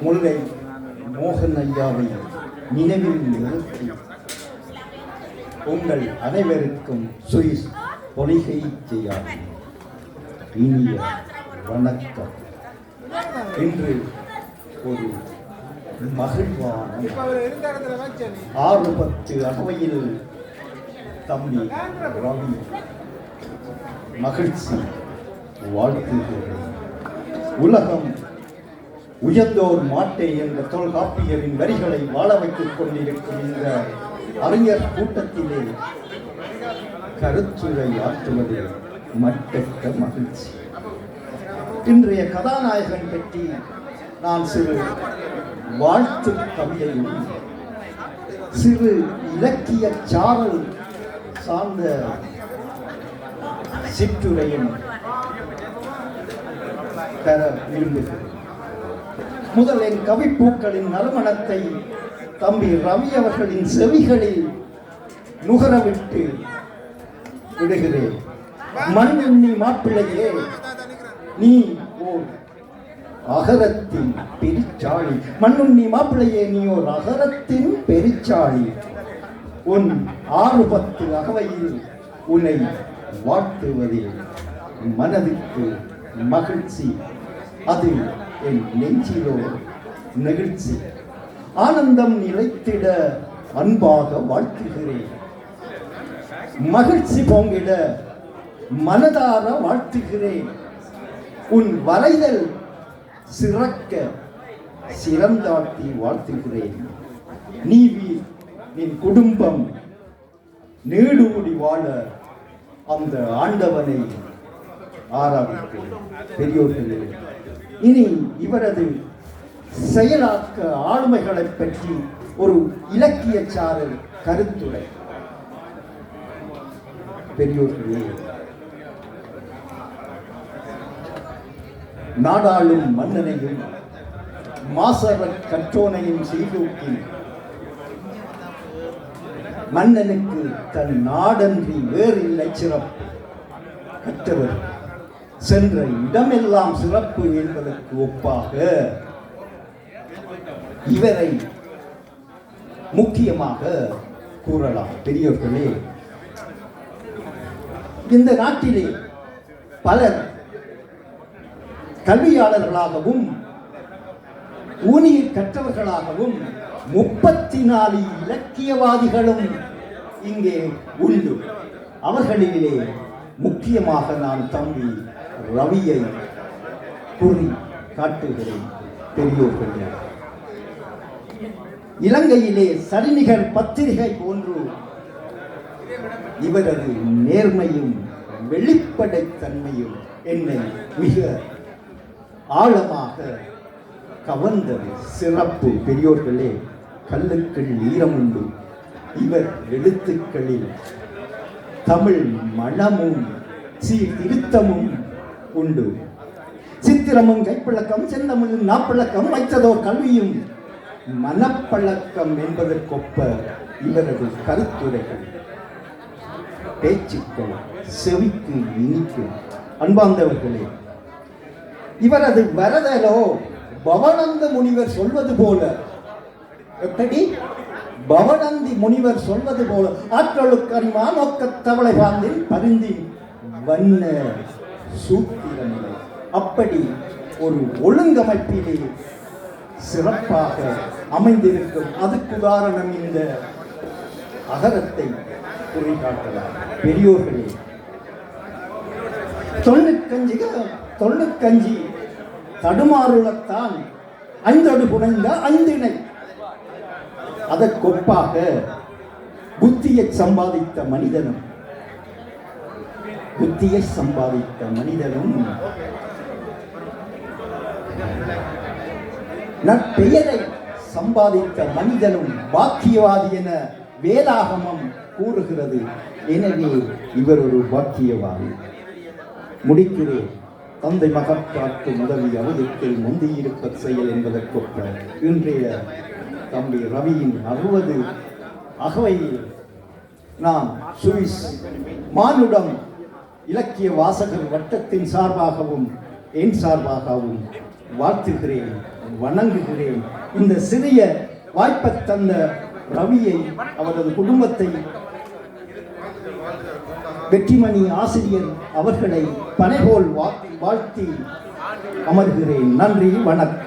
முல்லை மோகன் ஐயாவை நினைவில் நிறுத்தி உங்கள் அனைவருக்கும் சுவிஸ் பொலிகை செய்யார் இனிய வணக்கம். இன்று ஒரு மகிழ்வான 6:10 அகவையில் தம்பி ரவி மகிழ்ச்சி வாழ்த்துகிறேன். உலகம் உயர்ந்தோர் மாட்டே என்ற தொல்காப்பியரின் வரிகளை வாழ வைத்துக் கொண்டிருக்கும் இந்த அறிஞர் கூட்டத்திலே கருத்துரை ஆற்றுவது மட்டற்ற மகிழ்ச்சி. இன்றைய கதாநாயகன் பற்றி நான் சிறு வாழ்த்து கவிதையும் சிறு இலக்கிய சாரல் சார்ந்த சிற்றுரையும் பெற விரும்புகிறேன். முதல் என் கவிப்பூக்களின் நறுமணத்தை தம்பி ரவி அவர்களின் செவிகளில் நுகரவிட்டு விடுகிறேன். மண்ணுண்ணி மாப்பிள்ளையே, நீ ஓர் அகரத்தின் பெருச்சாளி. மண்ணுண்ணி மாப்பிள்ளையே, நீ ஓர் அகரத்தின் பெருச்சாளி. உன் 6:10 அகவையில் உன்னை வாழ்த்துவதில் மனதுக்கு மகிழ்ச்சி. அது என் நெஞ்சிலோ நெகிழ்ச்சி. ஆனந்தம் நிலைத்திட அன்பாக வாழ்த்துகிறேன். மகிழ்ச்சி பொங்கிட மனதார வாழ்த்துகிறேன். உன் வரைதல் சிறக்க சிறந்தாட்டி வாழ்த்துகிறேன். நீ நின் குடும்பம் நீடூடி வாழ அந்த ஆண்டவனை ஆராதிக்கிறேன். பெரியோர்களே, இனி இவரது செயலாக்க ஆளுமைகளை பற்றி ஒரு இலக்கிய சாரல் கருத்துரை. பெரியோர்களே, நாடாளும் மன்னனையும் மாசற கற்றோனையும் செய்தூக்கி மன்னனுக்கு தன் நாடன்றி வேறு இல்லை சிறப்பு. கற்றவர் சென்ற இடமெல்லாம் சிறப்பு என்பதற்கு ஒப்பாக இவரை முக்கியமாக கூறலாம். பெரியோர்களே, இந்த நாட்டிலே பலர் கல்வியாளர்களாகவும் ஊனியர் கற்றவர்களாகவும் 34 இலக்கியவாதிகளும் இங்கே உண்டு. அவர்களிலே முக்கியமாக நான் தம்பி ரவியை கூறி காட்டுகிறேன். பெரியோர்களே, இலங்கையிலே சரிநிகர் பத்திரிகை போன்று இவரது நேர்மையும் வெளிப்படைத்தன்மையும் என்னை மிக ஆழமாக கவர்ந்தது. சிறப்பு. பெரியோர்களே, கல்லுக்குள் ஈரம் உண்டு. இவர் எழுத்துக்களில் தமிழ் மணமும் சீர்திருத்தமும் உண்டு. சித்திரமும் கைப்பழக்கம், செந்தமிழும் நாப்பழக்கம், வைத்ததோர் கல்வியும் மனப்பழக்கம் என்பதற்கொப்ப இவரது கருத்துரைகள், பேச்சுக்கள் செவிக்கு இனிக்கும். அன்பார்ந்தவர்களே, இவரது வரதலோ பவனந்த முனிவர் சொல்வது போல, எப்படி பவனந்தி முனிவர் சொல்வது போல, ஆற்றலுக்கு அறிமா நோக்க தவளை வாழ்ந்தில் பரிந்தின் வண்ண சூத்திரங்கள். அப்படி ஒரு ஒழுங்கமைப்பிலே சிறப்பாக அமைந்திருக்கும். அதுக்கு உதாரணம் இந்த அகரத்தை குறிகாட்டலாம். பெரியோர்களே, 95 தடுமாறுளத்தான் 5 புனைந்த 5 இணை. அதற்கொப்பாக புத்தியை சம்பாதித்த மனிதனும் நற்பெயரை சம்பாதித்த மனிதனும் பாக்கியவாதி என வேதாகமம் கூறுகிறது. எனவே இவர் ஒரு பாக்கியவாதி. முடிக்கிறேன். தந்தை மகற்காட்டு முதவி அவதுக்கு முந்தியிருப்ப செயல் என்பதற்கொப்ப இன்றைய தம்பி ரவியின் 60 அகவையில் நாம் சுவிஸ் மானுடம் இலக்கிய வாசகர் வட்டத்தின் சார்பாகவும் என் சார்பாகவும் வாழ்த்துகிறேன், வணங்குகிறேன். இந்த சிறிய வாய்ப்பை தந்த ரவியை, அவரது குடும்பத்தை, வெற்றிமணி ஆசிரியர் அவர்களை பனைபோல் வாழ்த்தி அமர்கிறேன். நன்றி, வணக்கம்.